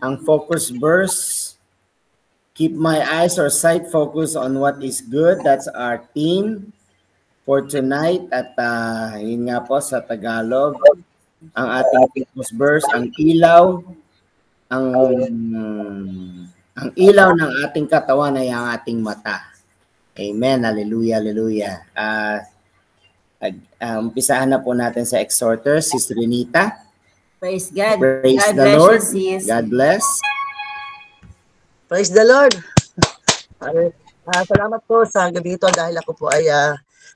Ang focus verse, keep my eyes or sight focused on what is good. That's our theme for tonight. At yun nga po sa Tagalog, ang ating focus verse, ang ilaw ng ating katawan ay ang ating mata. Amen. Hallelujah, hallelujah. Umpisahan na po natin sa exhorter, Sis Renita. Praise God. Praise God the bless Lord. you, sis. God bless. Praise the Lord. Salamat po sa gabi ito dahil ako po ay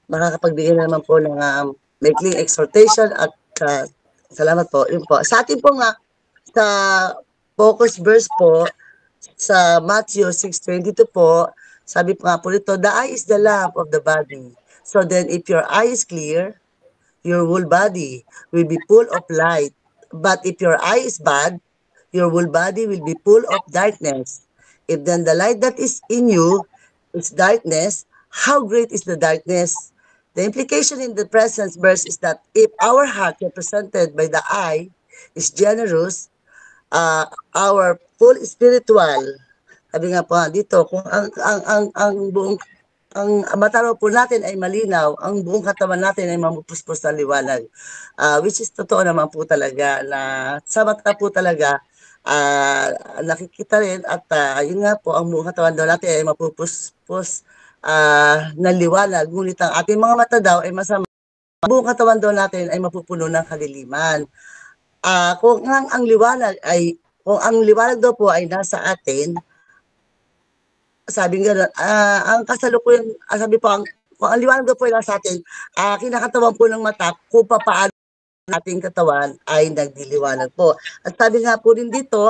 makakapagbigay na naman po ng maikling exhortation at salamat po. Yun po. Sa atin po nga, sa focus verse po, sa Matthew 6:22 po, sabi po nga po dito, the eye is the lamp of the body. So then if your eye is clear, your whole body will be full of light. But if your eye is bad, your whole body will be full of darkness. If then the light that is in you is darkness, how great is the darkness? The implication in the present verse is that if our heart represented by the eye is generous, our full spiritual, sabi nga po dito, kung ang buong ang mata po natin ay malinaw, ang buong katawan natin ay mamupuspos ng liwanag. Which is totoo naman po talaga na sa mata po talaga nakikita rin at yun nga po, ang buong katawan daw natin ay mapupuspos ng liwanag. Ngunit ang ating mga mata daw ay masama. Ang buong katawan daw natin ay mapupuno ng kadiliman. Kung ang liwanag daw po ay nasa atin, sabi nga, ang kasalukuyan, sabi po, kung ang liwanag daw po ay nasa atin, kinakatawan po ng mata kung paano ating katawan ay nagdiliwanag po. At sabi nga po din dito,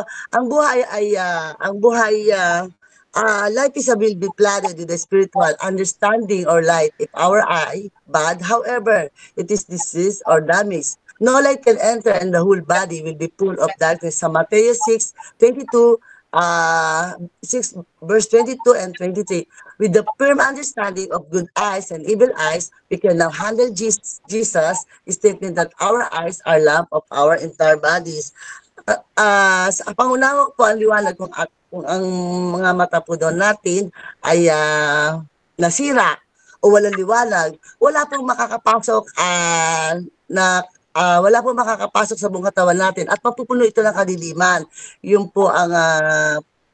life is will be flooded with the spiritual understanding or light. If our eye bad, however, it is diseased or damaged, no light can enter and the whole body will be full of darkness. Sa Matthew 6:22, 6 verse 22 and 23, with the firm understanding of good eyes and evil eyes, we can now handle Jesus, stating that our eyes are lamp of our entire bodies. Sa pangunawa po ang liwanag kung ang mga mata po doon natin ay nasira o walang liwanag, wala pong makakapasok wala pong makakapasok sa buong katawan natin at mapupuno ito ng kadiliman. Yun po ang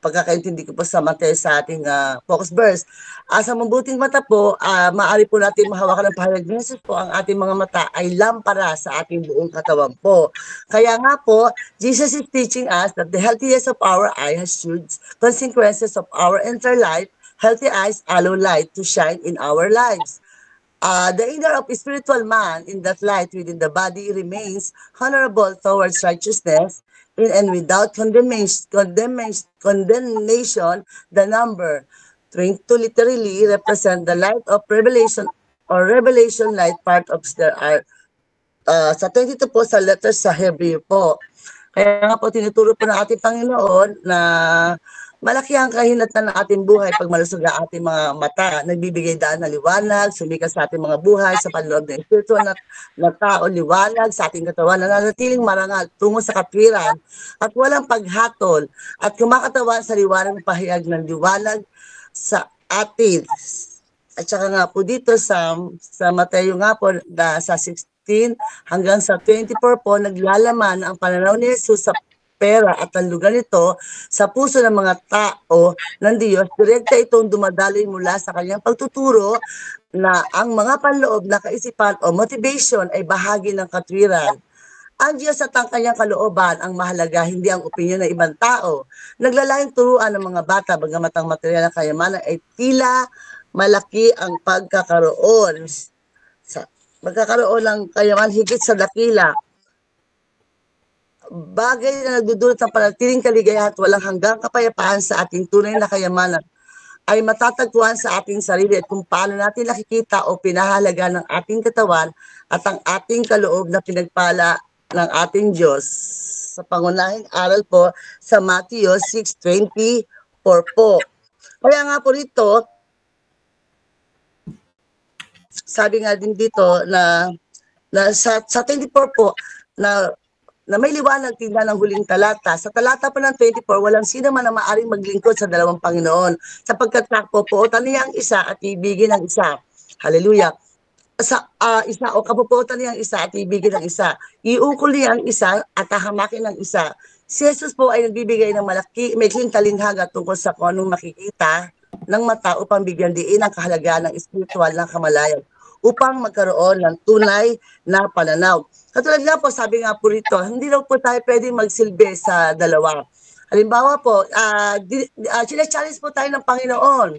pagkakaintindi ko po sa Mateo sa ating focus verse. Sa mabuting mata po, maaari po natin mahawakan ng pahayag ni Jesus po, ang ating mga mata ay lampara sa ating buong katawan po. Kaya nga po, Jesus is teaching us that the healthiness of our eye has huge consequences of our entire life. Healthy eyes allow light to shine in our lives. The inner of spiritual man in that light within the body remains honorable towards righteousness and without condemnation. The number 22 literally represent the light of revelation or revelation light part of their art. Sa 22 po sa letters sa Hebrew po. Kaya nga po tinuturo po ng ating Panginoon na malaki ang kahinatnan ng ating buhay pag malusog ang ating mga mata. Nagbibigay daan ng liwanag, sumikat sa ating mga buhay, sa panloob ng espiritu na tao, liwanag sa ating katawan, nananatiling marangal tungo sa katwiran at walang paghatol at kumakatawan sa liwanag ng pahayag ng liwanag sa atin. At saka nga po dito sa Mateo nga po na sa 16 hanggang sa 24 po, naglalaman ang pananaw ni Jesus sa pera at ang lugar nito sa puso ng mga tao ng Diyos. Direkta itong dumadaloy mula sa kanyang pagtuturo na ang mga panloob na kaisipan o motivation ay bahagi ng katwiran. Ang Diyos at ang kanyang kalooban ang mahalaga, hindi ang opinyon ng ibang tao. Naglalayong turuan ng mga bata, bagamat ang material ng kayamanan ay tila malaki ang pagkakaroon. Magkakaroon ng kayamanan higit sa dakila. Bagay na nagdudulot ng panatiling kaligayahan at walang hanggang kapayapaan sa ating tunay na kayamanan ay matatagpuan sa ating sarili at kung paano natin nakikita o pinahalaga ng ating katawan at ang ating kaloob na pinagpala ng ating Diyos. Sa pangunahing aral po sa Matthew 6:24 po. Kaya nga po rito, sabi nga din dito na sa 24 po, na na may liwanag tingnan ng huling talata. Sa talata po ng 24, walang sino man na maaring maglingkod sa dalawang Panginoon, sapagkat kapupuotan niya ang isa at ibigin ang isa. Hallelujah. Sa isa o kapupuotan niya ang isa at ibigin ang isa. Iukol niya ang isa at hahamakin ang isa. Si Jesus po ay nagbibigay ng maikling talinghaga tungkol sa kung anong makikita ng mata upang bigyan diin ang kahalagahan ng espiritual ng kamalayan upang magkaroon ng tunay na pananaw. Katulad nga po, sabi nga po rito, hindi daw po tayo pwedeng magsilbi sa dalawa. Halimbawa po, challenge po tayo ng Panginoon.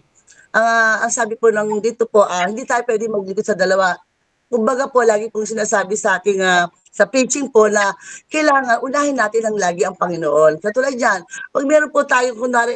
Ang sabi po ng dito po, hindi tayo pwede maglingkod sa dalawa. Kumbaga po, lagi pong sinasabi sa aking sa preaching po na kailangan unahin natin ang lagi ang Panginoon. Katulad yan, pag meron po tayo, kunwari,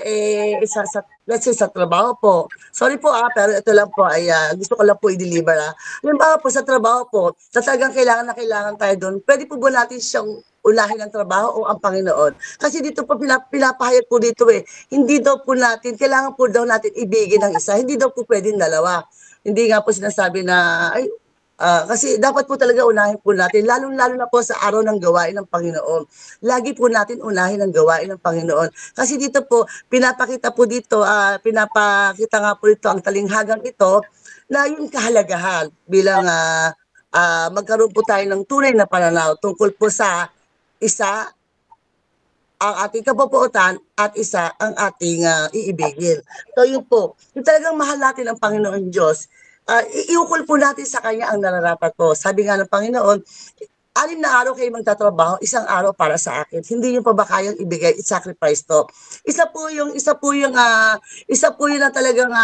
let's say sa trabaho po, sorry po pero ito lang po ay gusto ko lang po i-deliver Halimbawa po sa trabaho po, talagang kailangan na kailangan tayo doon, pwede po ba natin siyang unahin ang trabaho o ang Panginoon? Kasi dito po pinapahayag po dito hindi daw po natin, kailangan po daw natin ibigin ang isa, hindi daw po pwedeng dalawa. Hindi nga po sinasabi na, kasi dapat po talaga unahin po natin, lalong-lalo na po sa araw ng gawain ng Panginoon. Lagi po natin unahin ang gawain ng Panginoon. Kasi dito po, pinapakita nga po dito ang talinghagang ito, na yung kahalagahan bilang magkaroon po tayo ng tunay na pananaw tungkol po sa isa ang ating kapupuotan at isa ang ating iibigin. So yun po, yung talagang mahal natin ang Panginoon Diyos, iukol po natin sa Kanya ang nararapat po. Sabi nga ng Panginoon, 6 na araw kayo magtatrabaho, 1 araw para sa akin. Hindi yung pa ba kayang ibigay, i-sacrifice to. Isa po yung na talagang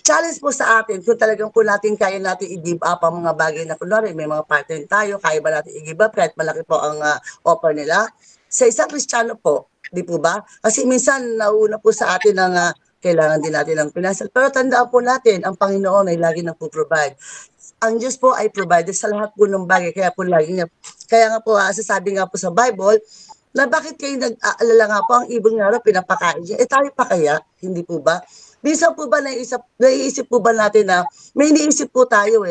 challenge po sa atin kung talagang po natin kaya natin i-give up ang mga bagay na kunwari, may mga part-time tayo, kaya ba natin i-give up kahit malaki po ang offer nila? Sa isang Kristiyano po, di po ba? Kasi minsan nauna po sa atin ng kailangan din natin ng financial. Pero tandaan po natin, ang Panginoon ay lagi nagpo-provide. Ang Diyos po ay provider sa lahat po ng bagay. Kaya nga po, sasabi nga po sa Bible, na bakit kayo nag-aalala nga po, ang ibon nga raw pinapakain niya. Tayo pa kaya? Hindi po ba? Minsan po ba naiisip po ba natin na may iniisip po tayo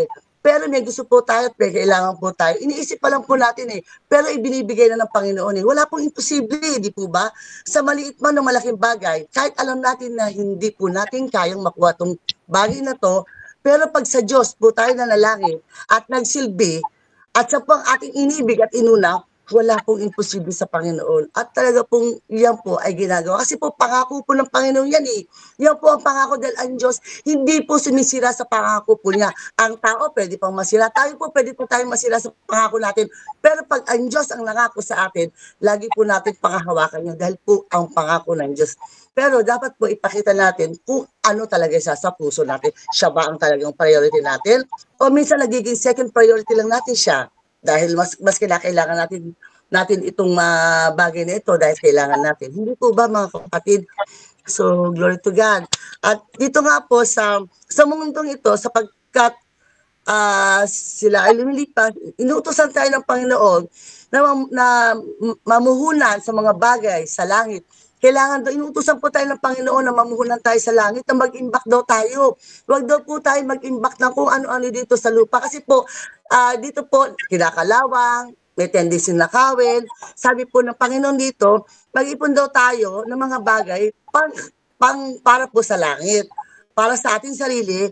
pero may gusto po tayo at may kailangan po tayo. Iniisip pa lang po natin pero ibinibigay na ng Panginoon Wala pong imposible, di po ba? Sa maliit man o malaking bagay, kahit alam natin na hindi po natin kayang makuha tong bagay na to, pero pag sa Diyos po tayo nanalangin at nagsilbi, at sa pang ating inibig at inuna, wala pong imposible sa Panginoon. At talaga pong yan po ay ginagawa. Kasi po pangako po ng Panginoon yan Yan po ang pangako dahil ang Diyos hindi po sumisira sa pangako po niya. Ang tao pwede pang masira. Tayo po pwede po tayong masira sa pangako natin. Pero pag ang Diyos ang nangako sa atin, lagi po natin pangahawakan niya dahil po ang pangako ng Diyos. Pero dapat po ipakita natin kung ano talaga siya sa puso natin. Siya ba ang talagang priority natin? O minsan nagiging second priority lang natin siya. Dahil mas kailangan natin itong bagay na ito dahil kailangan natin. Hindi po ba mga kapatid? So, glory to God. At dito nga po sa mundong ito, sapagkat sila ay lumilipas, inuutosan tayo ng Panginoon na mamuhunan sa mga bagay sa langit. Kailangan daw, inuutosan po tayo ng Panginoon na mamuhunan tayo sa langit, na mag-imbak daw tayo. Huwag daw po tayo mag-imbak ng kung ano-ano dito sa lupa. Kasi po, dito po, kinakalawang, may tendency na kawin. Sabi po ng Panginoon dito, mag-ipon daw tayo ng mga bagay para po sa langit. Para sa ating sarili,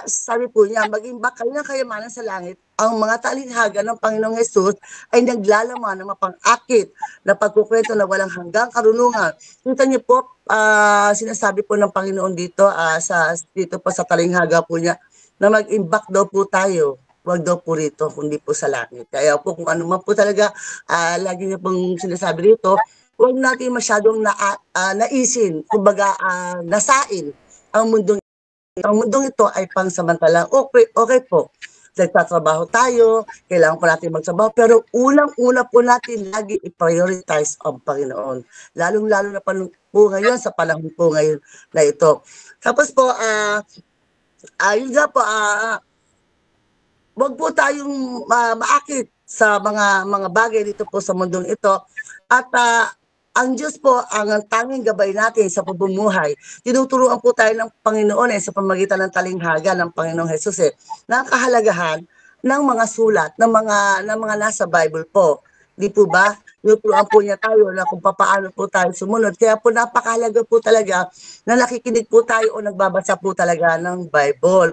sabi po niya, mag-imbak kayo ng kayamanan sa langit. Ang mga talinghaga ng Panginoong Jesus ay naglalaman ng mapang-akit na pagkukwento na walang hanggang karunungan. Kita niyo po, sinasabi po ng Panginoon dito, dito po sa talinghaga po niya, na mag-imbak daw po tayo. Huwag daw po rito, kundi po sa langit. Kaya po kung ano man po talaga, lagi niya pong sinasabi dito, huwag natin masyadong naisin, kumbaga nasain ang mundong ito ay pangsamantalang. Okay po. Nagtatrabaho tayo, kailangan po natin magtrabaho, pero unang-una po natin lagi i-prioritize ang Panginoon. Lalong-lalo na po ngayon, sa panahon po ngayon na ito. Tapos po, yun nga po, wag po tayong maakit sa mga bagay dito po sa mundong ito. At ang Diyos po ang tanging gabay natin sa pamumuhay. Tinuturuan po tayo ng Panginoon sa pamamagitan ng talinghaga ng Panginoong Jesus ng kahalagahan ng mga sulat, ng mga nasa Bible po. Di po ba? Tinuturuan po niya tayo na kung paano po tayo sumunod. Kaya po napakahalaga po talaga na nakikinig po tayo o nagbabasa po talaga ng Bible.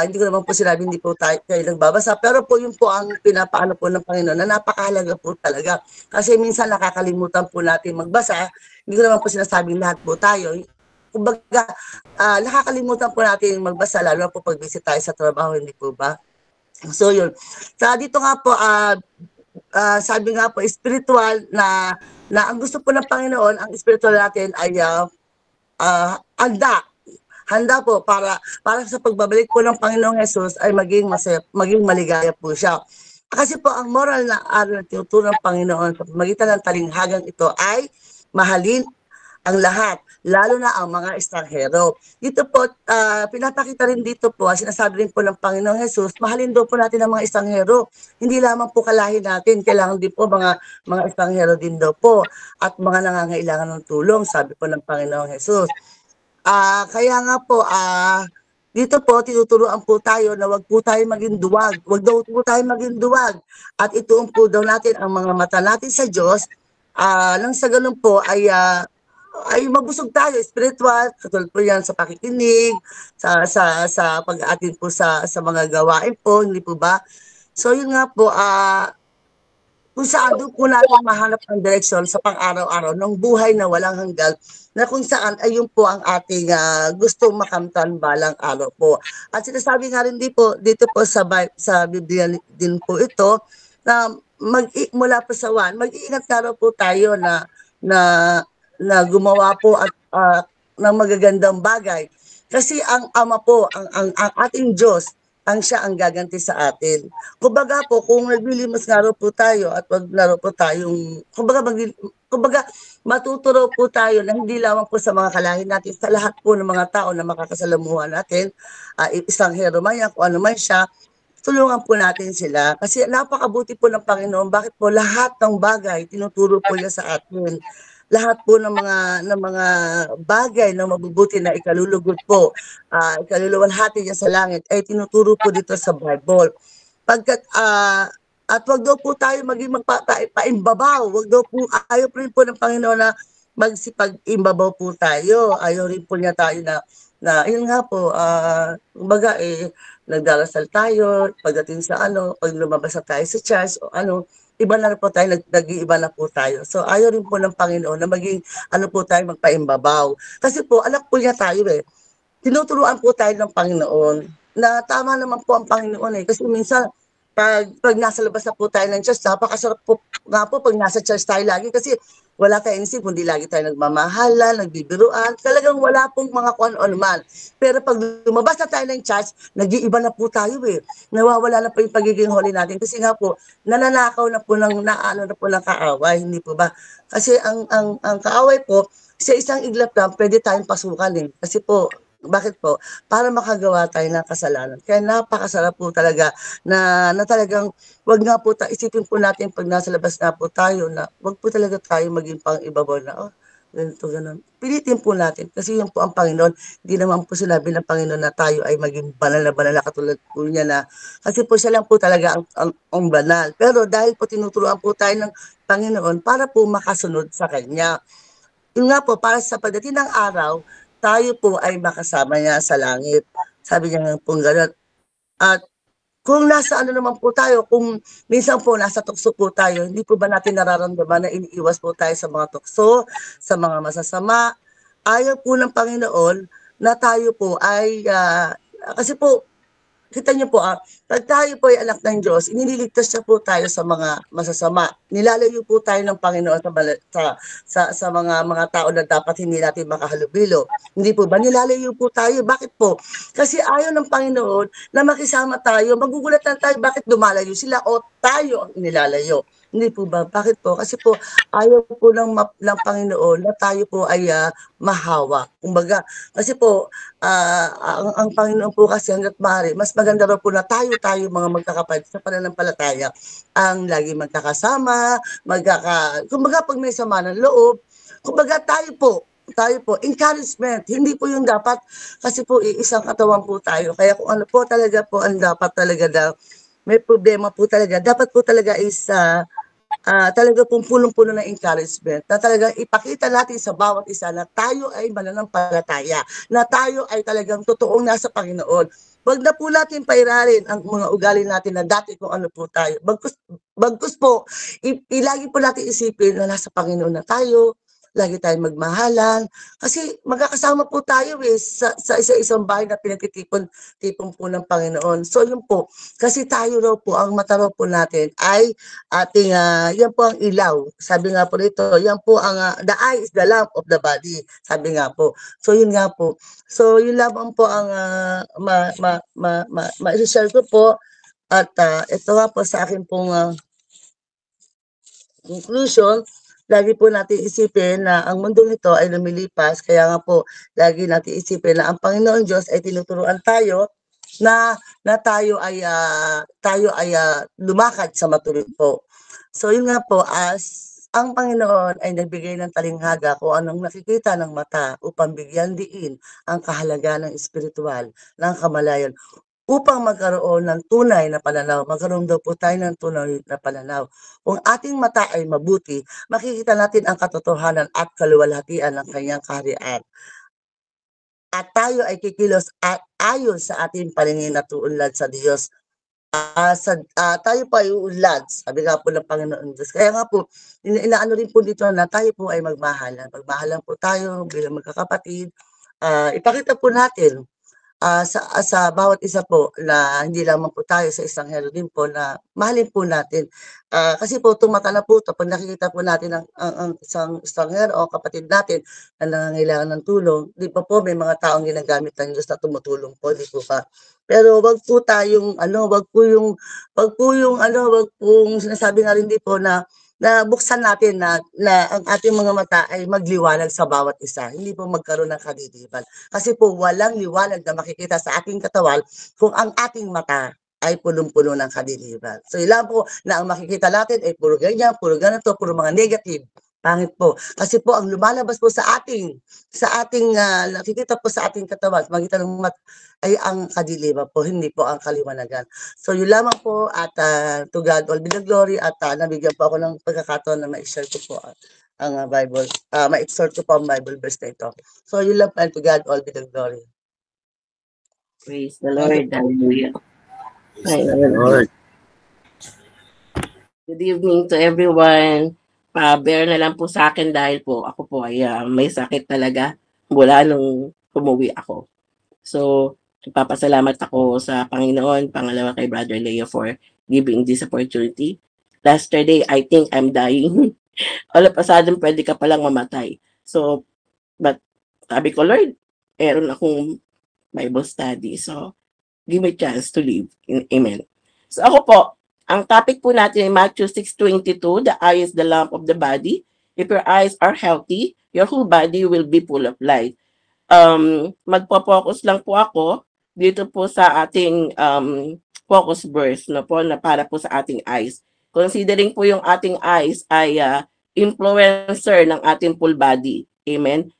Hindi ko naman po sinabi hindi po tayo nagbabasa, pero po yun po ang pinapaano po ng Panginoon na napakahalaga po talaga. Kasi minsan nakakalimutan po natin magbasa. Hindi ko naman po sinasabing lahat po tayo. Kumbaga, nakakalimutan po natin magbasa, lalo na po pag busy tayo sa trabaho, hindi po ba? So yun. Sa dito nga po, sabi nga po, spiritual na ang gusto po ng Panginoon, ang spiritual natin ay handa. Handa po para sa pagbabalik po ng Panginoong Jesus ay maging masaya, maging maligaya po siya. Kasi po ang moral na aral na tinuturo ng Panginoon sa pamagitan ng talinghagang ito ay mahalin ang lahat, lalo na ang mga estranghero. Dito po, pinapakita rin dito po, sinasabi rin po ng Panginoong Jesus, mahalin daw po natin ang mga estranghero. Hindi lamang po kalahin natin, kailangan din po mga estranghero din daw po at mga nangangailangan ng tulong, sabi po ng Panginoong Jesus. Kaya nga po, dito po, tinuturuan po tayo na wag po tayo maging duwag. Wag daw po tayo maging duwag. At ituon po daw natin ang mga mata natin sa Diyos. Nang sa ganun po ay mabusog tayo, spiritual, katulad po yan sa pakikinig, sa pag-aatin po sa mga gawain po, hindi po ba? So yun nga po, kung saan doon po natin mahanap ang direksyon sa pang-araw-araw ng buhay na walang hanggan, na kung saan ay yun po ang ating gustong makamtan balang araw po. At sinasabi nga rin dito po sa Biblia din po ito, na mula po sa 1, mag-iingat nga raw po tayo na gumawa po at ng magagandang bagay. Kasi ang Ama po, ang ating Diyos, ang siya ang gaganti sa atin. Kumbaga po, kung naglilimos nga raw po tayo at wag na raw po tayong, kumbaga matuturo po tayo na hindi lamang po sa mga kalahin natin, sa lahat po ng mga tao na makakasalamuhan natin, isang hero man yan, kung ano man siya, tulungan po natin sila. Kasi napakabuti po ng Panginoon. Bakit po lahat ng bagay tinuturo po niya sa atin. Lahat po ng mga bagay na mabubuti na ikalulugod po, ikaluluwalhati niya sa langit ay tinuturo po dito sa Bible. At wag daw po tayo maging paimbabaw. Wag daw po, ayaw rin po ng Panginoon na magsipag-imbabaw po tayo. Ayaw rin po niya tayo na yun nga po, kumbaga nagdarasal tayo, pagdating sa pag lumabas na tayo sa church o iba na po tayo, nag-iiba na po tayo. So ayaw rin po ng Panginoon na maging po tayo magpaimbabaw. Kasi po, anak po niya tayo tinuturuan po tayo ng Panginoon na tama naman po ang Panginoon Kasi minsan, pag nasa labas na po tayo ng church, napakasarap po nga po pag nasa church tayo lagi kasi wala tayong isip, kundi lagi tayo nagmamahalan, nagbibiruan, talagang wala pong mga kung ano man. Pero pag lumabas na tayo ng church, nag-iiba na po tayo Nawawala na po yung pagiging holy natin kasi nga po, nananakaw na po na po ng kaaway, hindi po ba? Kasi ang kaaway po, sa isang iglap lang, pwede tayong pasukan Kasi po, bakit po? Para makagawa tayo ng kasalanan. Kaya napakasarap po talaga na talagang wag nga po isipin po natin pag nasa labas na po tayo na wag po talaga tayo maging pang-ibabaw na ganito, ganun. Pilitin po natin kasi yun po ang Panginoon. Hindi naman po sinabi ng Panginoon na tayo ay maging banal na katulad po niya na kasi po siya lang po talaga ang banal. Pero dahil po tinuturuan po tayo ng Panginoon para po makasunod sa Kanya. Yun nga po, para sa pagdating ng araw, tayo po ay makasama niya sa langit. Sabi niya nga po gano'n. At kung nasa naman po tayo, kung minsan po nasa tukso po tayo, hindi po ba natin nararamdaman na iniiwas po tayo sa mga tukso, sa mga masasama? Ayaw po ng Panginoon na tayo po ay, kasi po, kita niyo po, pag tayo po ay anak ng Diyos, iniligtas niya po tayo sa mga masasama. Nilalayo po tayo ng Panginoon sa mga tao na dapat hindi natin makahalubilo. Hindi po ba? Nilalayo po tayo. Bakit po? Kasi ayaw ng Panginoon na makisama tayo. Magugulat lang tayo bakit lumalayo sila o tayo ang inilalayo. Hindi po ba? Bakit po? Kasi po, ayaw po ng Panginoon na tayo po ay mahawa. Kumbaga, kasi po, ang Panginoon po kasi hanggat maaari, mas maganda raw po na tayo mga magkakapatid sa pananampalataya ang lagi magkakasama, kumbaga pag may sama ng loob, kumbaga tayo po, encouragement, hindi po yung dapat, kasi po isang katawan po tayo, kaya kung ano po talaga po ang dapat talaga may problema po talaga, dapat po talaga is talaga pong punong-puno ng encouragement na talagang ipakita natin sa bawat isa na tayo ay mananampalataya, na tayo ay talagang totoong nasa Panginoon. Wag na po natin pairarin ang mga ugali natin na dati kung ano po tayo. Bagkus po, ilagi po natin isipin na nasa Panginoon na tayo, lagi tayong magmahalan. Kasi magkakasama po tayo sa isa-isang bahay na pinagtitipon po ng Panginoon. So yun po, kasi tayo raw po, ang mata raw po natin ay ating, yan po ang ilaw. Sabi nga po rito, yan po ang, the eye is the lamp of the body. Sabi nga po. So yun nga po. So yun lamang po ang ma-share ko po. At ito nga po sa akin pong conclusion, lagi po natin isipin na ang mundong ito ay lumilipas, kaya nga po lagi natin isipin na ang Panginoon Diyos ay tinuturuan tayo na tayo ay lumakad sa matuwid po. So yun nga po, as ang Panginoon ay nagbigay ng talinghaga kung anong nakikita ng mata upang bigyan diin ang kahalagahan ng espiritual, ng kamalayan, upang magkaroon ng tunay na pananaw. Magkaroon daw po tayo ng tunay na pananaw. Kung ating mata ay mabuti, makikita natin ang katotohanan at kaluwalhatian ng kanyang kaharian. At tayo ay kikilos at ayon sa ating paningin at uunlad sa Diyos. Tayo pa ay uunlad, sabi nga po ng Panginoon Diyos. Kaya nga po, inaano rin po dito na tayo po ay magmahalan. Magmahalan po tayo bilang magkakapatid. Ipakita po natin sa bawat isa po na hindi lamang po tayo sa isang hero din po na mahalin po natin. Kasi po itong mata na po ito, pag nakikita po natin ang isang hero o kapatid natin na nangangailangan ng tulong, di pa po may mga taong ginagamit ng Diyos na tumutulong po, di po ba? Pero wag po tayong wag pong sinasabi nga rin di po na buksan natin na ang ating mga mata ay magliwanag sa bawat isa. Hindi po magkaroon ng kadiliman. Kasi po walang liwanag na makikita sa ating katawan kung ang ating mata ay punong-puno ng kadiliman. So ilan po na ang makikita natin ay puro ganyan, puro ganito, puro mga negative. Pangit po. Kasi po ang lumalabas po sa ating nakikita po sa ating katawan, magitan ng ay ang kadiliman po, hindi po ang kaliwanagan. So yun lamang po at to God all be the glory at nabigyan po ako ng pagkakataon na ma-share ko po ang Bible, ma-exhort ko po ang Bible verse na ito. So yun lang po, and to God all be the glory. Praise the Lord. Hallelujah. Praise the Lord. Good evening to everyone. Bear na lang po sa akin dahil po ako po ay may sakit talaga mula nung umuwi ako. So, nagpapasalamat ako sa Panginoon, pangalawa kay Brother Leo for giving this opportunity. Yesterday, I think I'm dying. All of a sudden, pwede ka palang mamatay. So, but sabi ko, Lord, meron akong Bible study. So, give me a chance to live. Amen. So, ako po, ang topic po natin ay Matthew 6:22, the eye is the lamp of the body. If your eyes are healthy, your whole body will be full of light. Magpo-focus lang po ako dito po sa ating focus verse na para po sa ating eyes. Considering po yung ating eyes ay influencer ng ating full body. Amen?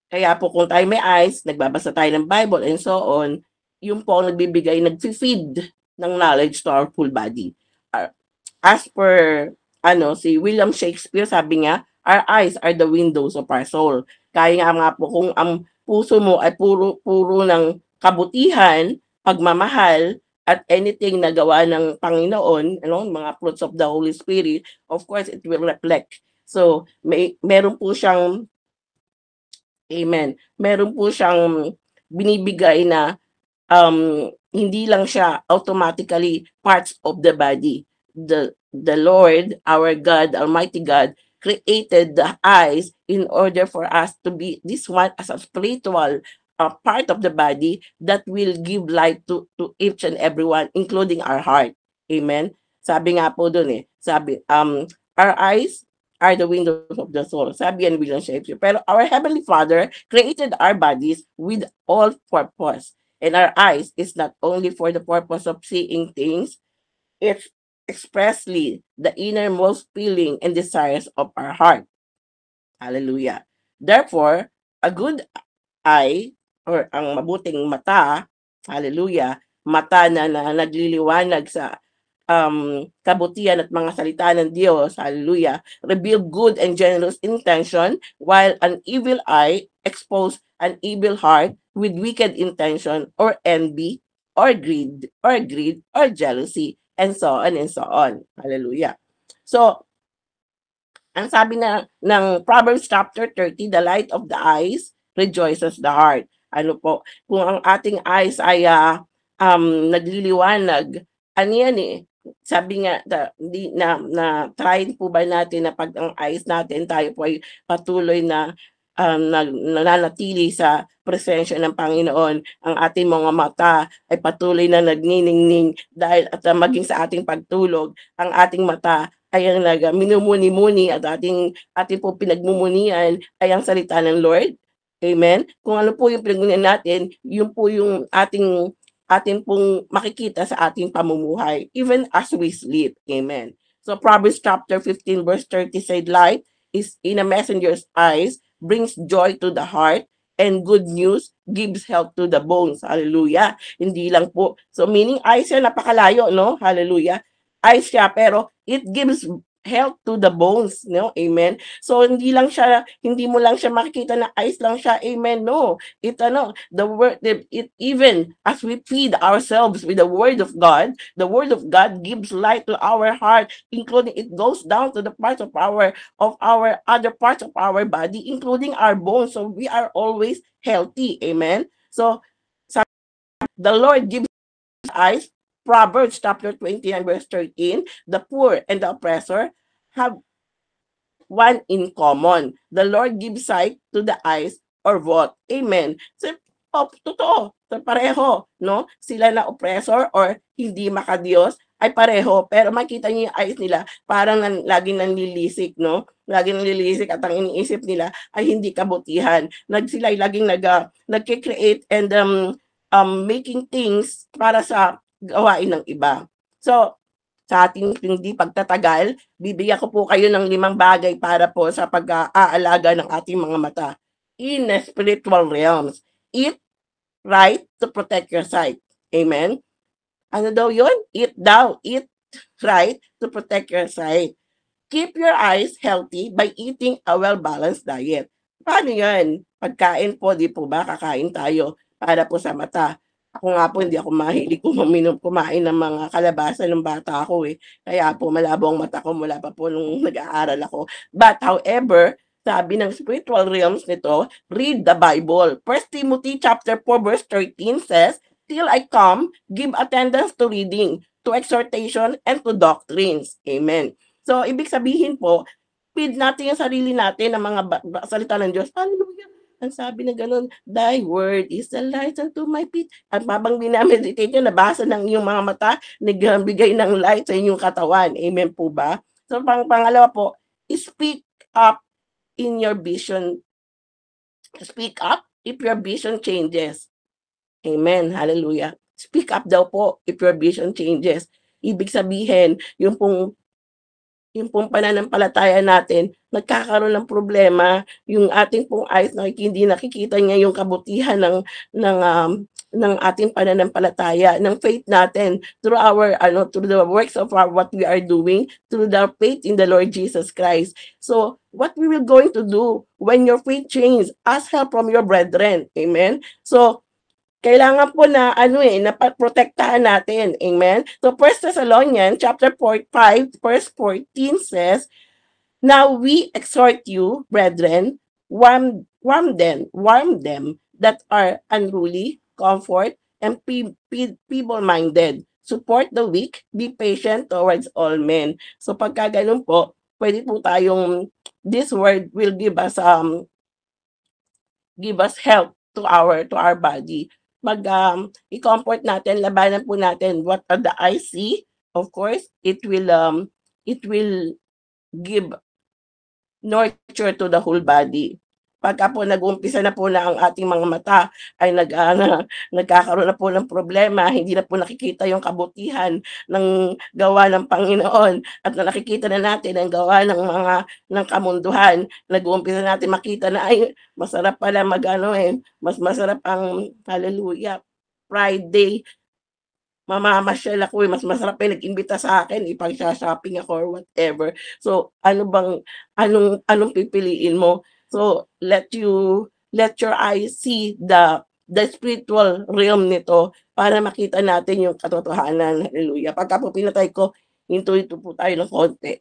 Kaya po kung tayo may eyes, nagbabasa tayo ng Bible and so on, yung po ang nagbibigay, nag-feed ng knowledge to our full body. As per si William Shakespeare, sabi niya, our eyes are the windows of our soul. Kaya nga po kung ang puso mo ay puro ng kabutihan, pagmamahal, at anything na gawa ng Panginoon, mga fruits of the Holy Spirit, of course, it will reflect. So, meron po siyang, amen, meron po siyang binibigay na hindi lang siya automatically parts of the body. The Lord, our God, Almighty God, created the eyes in order for us to be this one as a spiritual part of the body that will give light to each and everyone, including our heart. Amen? Sabi nga po dun sabi, our eyes are the windows of the soul. Sabi yan William Shakespeare. Pero our Heavenly Father created our bodies with all purpose. And our eyes is not only for the purpose of seeing things, it's expressly the innermost feeling and desires of our heart. Hallelujah. Therefore, a good eye, or ang mabuting mata, hallelujah, mata na nagliliwanag sa kabutihan at mga salita ng Diyos, hallelujah, reveal good and generous intention, while an evil eye expose an evil heart with wicked intention or envy or greed or jealousy, and so on and so on. Hallelujah. So, ang sabi ng Proverbs chapter 30, the light of the eyes rejoices the heart. Ano po, kung ang ating eyes ay nagliliwanag, ano yan eh, sabi nga, try po ba natin na pag ang eyes natin, tayo po ay patuloy na nananatili sa presensya ng Panginoon, ang ating mga mata ay patuloy na nagniningning dahil at maging sa ating pagtulog, ang ating mata ay ang minumuni-muni at ating po pinagmumunian ay ang salita ng Lord. Amen? Kung ano po yung pinagmunian natin, yun po yung ating pong makikita sa ating pamumuhay, even as we sleep. Amen. So Proverbs chapter 15 verse 30 said, light is in a messenger's eyes, brings joy to the heart, and good news gives health to the bones. Hallelujah. Hindi lang po. So meaning eyes siya, napakalayo, no? Hallelujah. Eyes siya, pero it gives health to the bones, no? Amen. So hindi mo lang siya makikita na eyes lang siya. Amen. No. The word, it even as we feed ourselves with the word of God gives light to our heart, including it goes down to the parts of our other parts of our body, including our bones. So we are always healthy. Amen. So the Lord gives eyes. Proverbs chapter 20 and verse 13, the poor and the oppressor have one in common. The Lord gives sight to the eyes or what? Amen. So, totoo. So, pareho, no? Sila na oppressor or hindi makadiyos ay pareho, pero makita niyo yung eyes nila, parang laging nanlilisik, no? Laging nanlilisik at ang iniisip nila ay hindi kabutihan. Sila ay laging nag-create and making things para sa gawain ng iba. So, sa ating hindi pagtatagal, bibigyan ko po kayo ng 5 bagay para po sa pag-aalaga ng ating mga mata. In the spiritual realms, eat right to protect your sight. Amen? Ano daw yun? Eat right to protect your sight. Keep your eyes healthy by eating a well-balanced diet. Paano yan? Pagkain po, di po ba? Kakain tayo para po sa mata. Ako nga po, hindi ako mahilig kumain ng mga kalabasa ng bata ako eh. Kaya po, malabo ang mata ko mula pa po nung nag-aaral ako. But however, sabi ng spiritual realms nito, read the Bible. 1 Timothy chapter 4 verse 13 says, till I come, give attendance to reading, to exhortation, and to doctrines. Amen. So, ibig sabihin po, feed natin yung sarili natin ng mga salita ng Diyos. Hallelujah. Ang sabi na gano'n, thy word is the light unto my feet. At mabang binameditate nyo, nabasa ng inyong mga mata, nagbigay ng light sa inyong katawan. Amen po ba? So, pangalawa po, speak up in your vision. Speak up if your vision changes. Amen. Hallelujah. Speak up daw po if your vision changes. Ibig sabihin, yung pong pananampalataya natin, nagkakaroon ng problema, yung ating pong eyes hindi nakikita niya yung kabutihan ng ating pananampalataya, ng faith natin through through the works of what we are doing, through the faith in the Lord Jesus Christ. So, what we will going to do when your faith changes? Ask help from your brethren. Amen? So, kailangan po na protektahan natin. Amen? So 1 Thessalonians chapter 5 verse 14 says, now we exhort you, brethren, warm them that are unruly, comfort, and feeble-minded. Support the weak, be patient towards all men. So pagka ganun po, pwede po tayong, this word will give us help to our body. I-comfort natin, labanan po natin what the eyes see. Of course, it will give nurture to the whole body. Pagka po nag-uumpisa na po na ang ating mga mata ay nagkakaroon na po ng problema, hindi na po nakikita yung kabutihan ng gawa ng Panginoon at nakikita na natin ang gawa ng kamunduhan, nag-uumpisa natin makita na ay masarap pala mas masarap ang hallelujah Friday mamamasyal ako, mas masarap nag-imbita sa akin, ipag-shopping ako or whatever. So, anong pipiliin mo? So, let your eyes see the spiritual realm nito para makita natin yung katotohanan. Hallelujah. Pagka po pinatay ko, ito po tayo ng konti.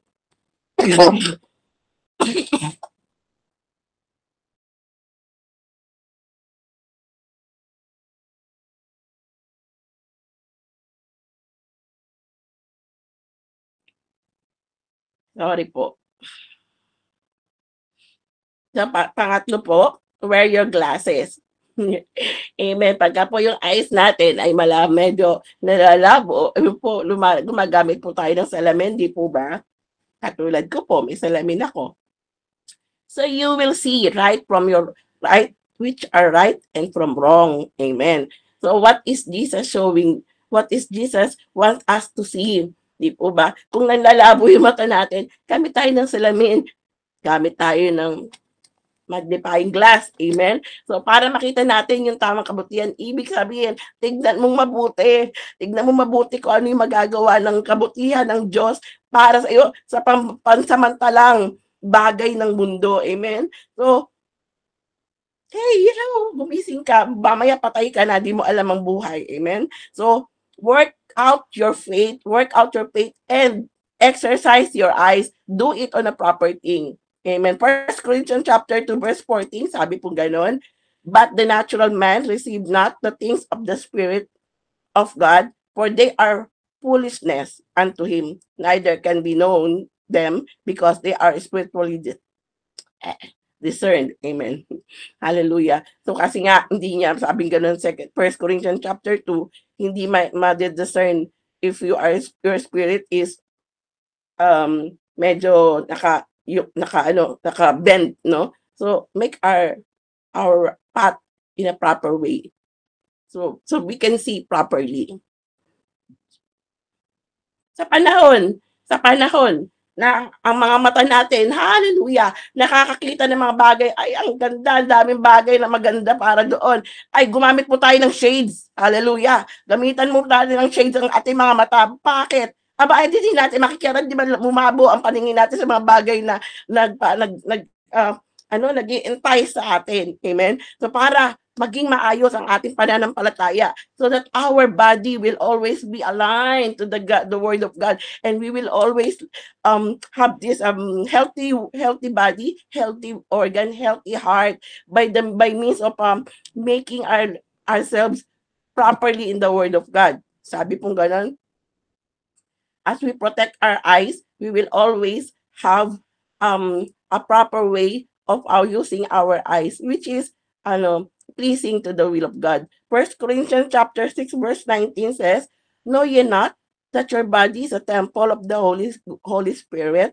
Sorry po. Sa pangatlo po, wear your glasses. Amen. Pagka po yung eyes natin ay medyo nalalabo, po, gumagamit po tayo ng salamin, di po ba? Katulad ko po, may salamin ako. So you will see right from your right, which are right and from wrong. Amen. So what is Jesus showing? What is Jesus want us to see? Di po ba? Kung nalalabo yung mata natin, gamit tayo ng salamin, gamit tayo ng magnifying glass. Amen? So, para makita natin yung tamang kabutihan, ibig sabihin, tignan mong mabuti. Tignan mong mabuti kung ano yung magagawa ng kabutihan ng Diyos para sa iyo sa pansamantalang bagay ng mundo. Amen? So, hey, gumising ka, mamaya patay ka na, di mo alam ang buhay. Amen? So, work out your faith, and exercise your eyes. Do it on a proper thing. Amen. 1 Corinthians chapter 2 verse 14, sabi po ganon. But the natural man received not the things of the Spirit of God, for they are foolishness unto him. Neither can be known them because they are spiritually discerned. Amen. Hallelujah. So kasi nga, hindi niya sabing ganon 1 Corinthians chapter 2, hindi ma-discern if your spirit is medyo naka-bend, no? So make our path in a proper way. So we can see properly. Sa panahon na ang mga mata natin, hallelujah, nakakakita ng mga bagay, ay ang ganda, daming bagay na maganda para doon. Ay gumamit po tayo ng shades. Hallelujah. Gamitan mo tayo ng shades ang ating mga mata. Bakit? Aba, hindi natin makikiran, di ba bumabo ang paningin natin sa mga bagay na nag-i-entice sa atin. Amen? So para maging maayos ang ating pananampalataya so that our body will always be aligned to the word of God, and we will always have this healthy body, healthy organ, healthy heart by means of making ourselves properly in the word of God. Sabi pong ganun, as we protect our eyes, we will always have a proper way of using our eyes, which is pleasing to the will of God. 1 Corinthians chapter 6 verse 19 says, know ye not that your body is a temple of the Holy Spirit,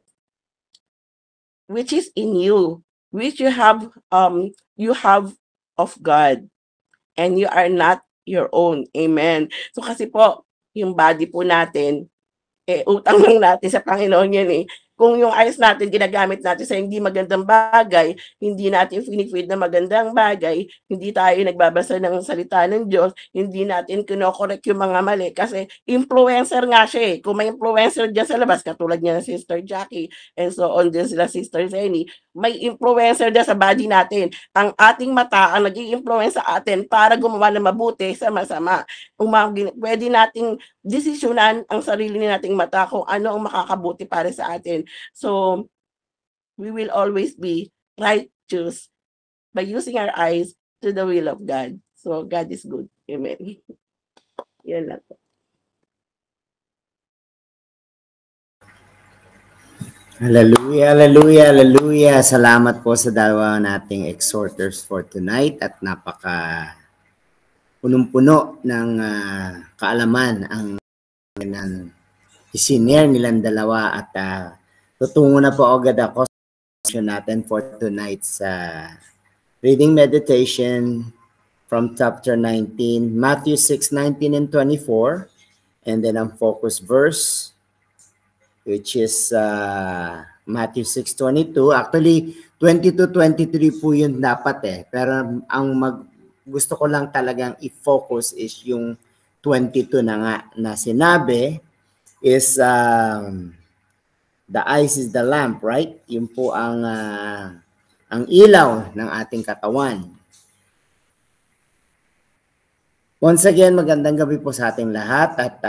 which is in you, which you have of God, and you are not your own. Amen. So kasi po, yung body po natin, utang lang natin sa Panginoon yan eh. Kung yung eyes natin ginagamit natin sa hindi magandang bagay, hindi natin finifeed na magandang bagay, hindi tayo nagbabasa ng salita ng Diyos, hindi natin kinokorek yung mga mali, kasi influencer nga siya eh. Kung may influencer dyan sa labas, katulad niya ng Sister Jackie, and so on din sila Sister Zenny, may influencer dyan sa body natin. Ang ating mata ang nag-i-influence sa atin para gumawa ng mabuti sa masama. Pwede nating desisyonan ang sarili nating mata kung ano ang makakabuti para sa atin. So, we will always be righteous by using our eyes to the will of God. So, God is good. Amen. Yan lang po. Hallelujah, hallelujah, hallelujah. Salamat po sa dalawa nating exhorters for tonight at napaka punong-puno ng kaalaman ang isinare nilang dalawa at tutungo na po agad ako sa natin for tonight's reading meditation from chapter 19, Matthew 6:19 and 24, and then ang focus verse which is Matthew 6:22. Actually 22-23 po yun dapat pero ang gusto ko lang talagang i-focus is yung 22 na nga na sinabi is the eyes is the lamp, right? Yun po ang ilaw ng ating katawan. Once again, magandang gabi po sa ating lahat at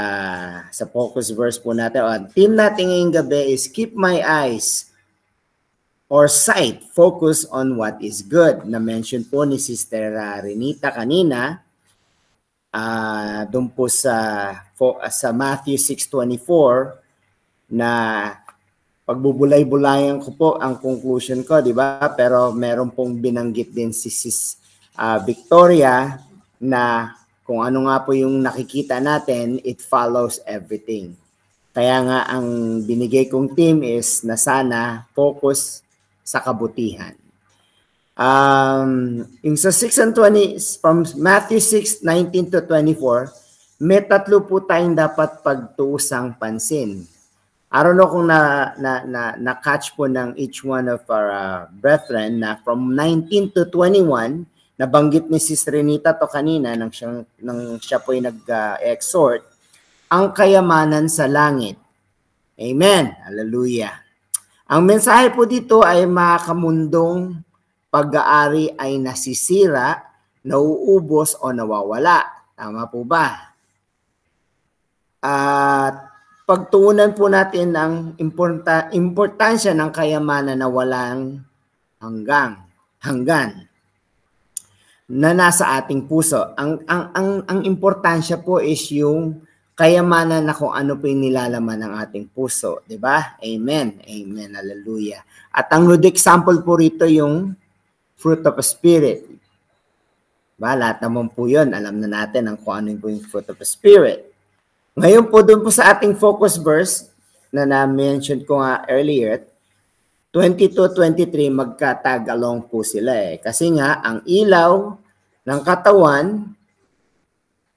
sa focus verse po natin. Ang theme natin ngayong gabi is keep my eyes or sight focus on what is good. Na-mention po ni Sister Renita kanina doon po sa Matthew 6:24 na pagbubulay-bulayan ko po ang conclusion ko, di ba? Pero meron pong binanggit din si Sis Victoria na kung ano nga po yung nakikita natin, it follows everything. Kaya nga ang binigay kong theme is na sana focus sa kabutihan. Yung sa 6:20, from Matthew 6:19 to 24, may tatlo po tayong dapat pagtuusang pansin. I don't know kung na-catch po ng each one of our brethren na from 19 to 21, nabanggit ni Sis Renita to kanina nang siya po ay nag-exhort, ang kayamanan sa langit. Amen. Hallelujah. Ang mensahe po dito ay makakamundong pag-aari ay nasisira, nauubos o nawawala. Tama po ba? At pagtuunan po natin ang importansya ng kayamanan na walang hanggan na nasa ating puso. Ang importansya po is yung kayamanan na kung ano po yung nilalaman ng ating puso. Diba? Amen. Amen. Hallelujah. At ang good example po rito yung fruit of the Spirit. Diba? Lahat naman po yun. Alam na natin ang kung ano po yung fruit of the Spirit. Ngayon po doon po sa ating focus verse na na-mention ko nga earlier, 22-23, magkatag-along po sila eh. Kasi nga, ang ilaw ng katawan,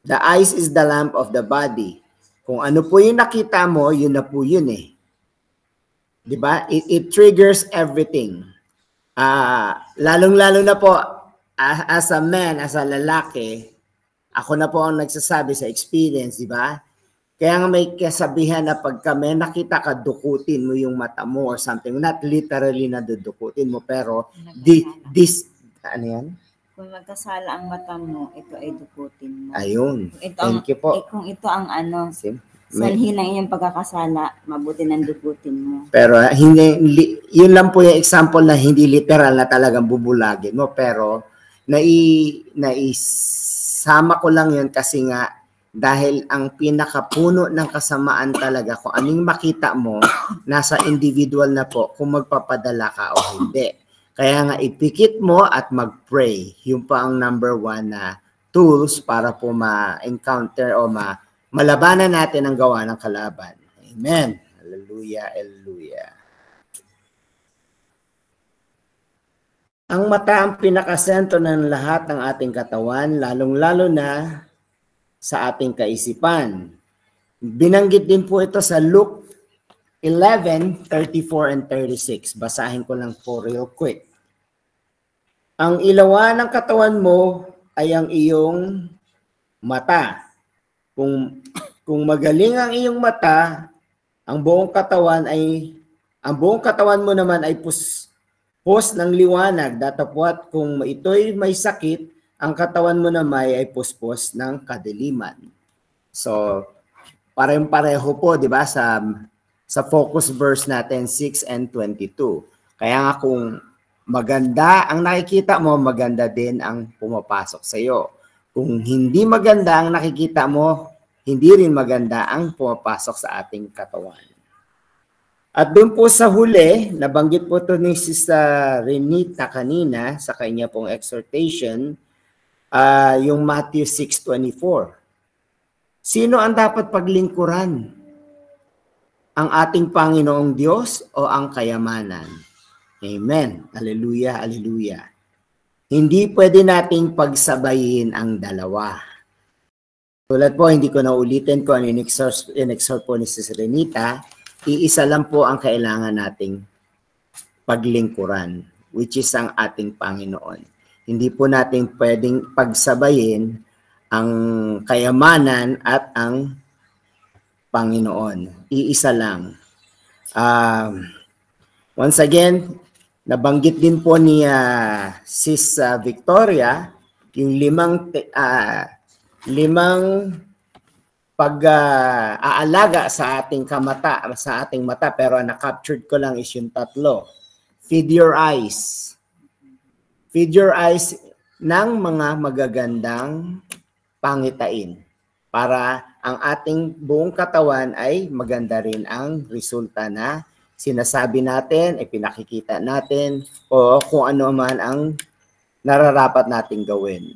the eyes is the lamp of the body. Kung ano po yung nakita mo, yun na po yun eh. Diba? It triggers everything. Lalong-lalo na po, as a man, as a lalaki, ako na po ang nagsasabi sa experience, diba? Kaya nga may kasabihan na pagka may nakita ka, dukutin mo yung mata mo or something. Not literally na dudukutin mo, pero ano yan? Kung magkasala ang mata mo, ito ay dukutin mo. Ayun. Thank you po. Kung ito ang sanhin ng iyong pagkakasala, mabuti nang dukutin mo. Pero yun lang po yung example na hindi literal na talagang bubulagin mo. Pero naisama ko lang yun kasi nga dahil ang pinakapuno ng kasamaan talaga, kung anong makita mo, nasa individual na po kung magpapadala ka o hindi. Kaya nga ipikit mo at mag-pray. Yun pa ang number 1 na tools para po ma-encounter o malabanan natin ang gawa ng kalaban. Amen. Hallelujah, hallelujah. Ang mata ang pinakasentro ng lahat ng ating katawan, lalong-lalo na sa ating kaisipan. Binanggit din po ito sa Luke 11:34 and 36. Basahin ko lang po real quick. Ang ilawan ng katawan mo ay ang iyong mata. Kung magaling ang iyong mata, ang buong katawan mo naman ay pus ng liwanag. Datapwat kung ito'y may sakit, ang katawan mo naman ay puspos ng kadiliman. So, pareho po, di ba, sa focus verse natin, 6 and 22. Kaya nga kung maganda ang nakikita mo, maganda din ang pumapasok sa iyo. Kung hindi maganda ang nakikita mo, hindi rin maganda ang pumapasok sa ating katawan. At doon po sa huli, nabanggit po ito ni Sister Renita kanina sa kanya pong exhortation, yung Matthew 6:24. Sino ang dapat paglingkuran? Ang ating Panginoong Diyos o ang kayamanan? Amen. Hallelujah, hallelujah. Hindi pwede nating pagsabayin ang dalawa. Tulad po, hindi ko na ulitin kung ano in-exhort po ni Sister Renita, iisa lang po ang kailangan nating paglingkuran, which is ang ating Panginoon. Hindi po natin pwedeng pagsabayin ang kayamanan at ang Panginoon. Iisa lang. Once again, nabanggit din po ni Sis Victoria yung limang pag-aalaga sa ating mata, pero na-captured ko lang is yung 3. Feed your eyes. Feed your eyes ng mga magagandang pangitain para ang ating buong katawan ay maganda rin ang resulta na sinasabi natin, pinakikita natin, o kung ano man ang nararapat nating gawin.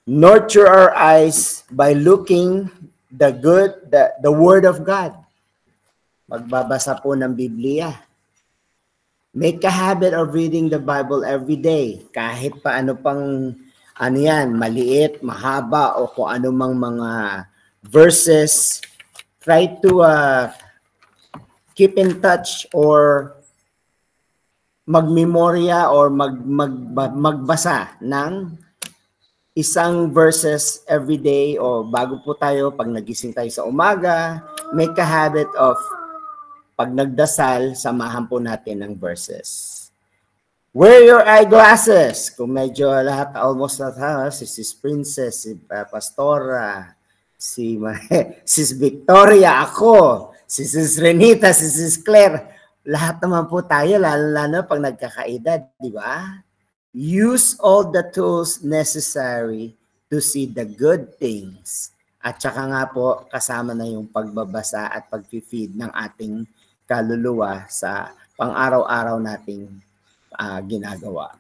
Nurture our eyes by looking the Word of God. Magbabasa po ng Biblia. Make a habit of reading the Bible every day. Kahit pa ano pang maliit, mahaba, o kung ano mang mga verses. Try to keep in touch or magmemorya or magbasa ng isang verses every day, o bago po tayo, pag nagising tayo sa umaga, make a habit of pag nagdasal, samahan po natin ng verses. Wear your eyeglasses. Kung medyo lahat, almost lahat, si Sis Princess, si Pastora, si Sis Victoria, ako, si Sis Renita, si Sis Claire, lahat naman po tayo, lalo pag nagkakaedad, di ba? Use all the tools necessary to see the good things. At saka nga po, kasama na yung pagbabasa at pag-feed ng ating kaluluwa sa pang-araw-araw nating ginagawa.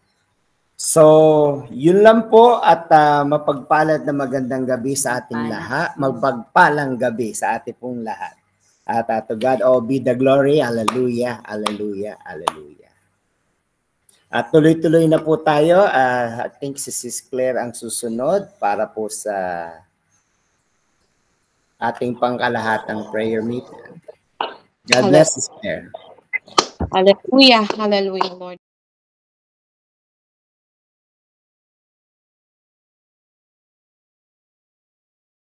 So, yun lang po at mapagpalad na magandang gabi sa ating lahat. Magpagpalang gabi sa ating pong lahat. At to God all be the glory. Hallelujah, hallelujah, hallelujah. At tuloy-tuloy na po tayo. I think si Sis Claire ang susunod para po sa ating pangkalahatang prayer meeting. God bless, Sis Claire. Hallelujah, hallelujah, Lord.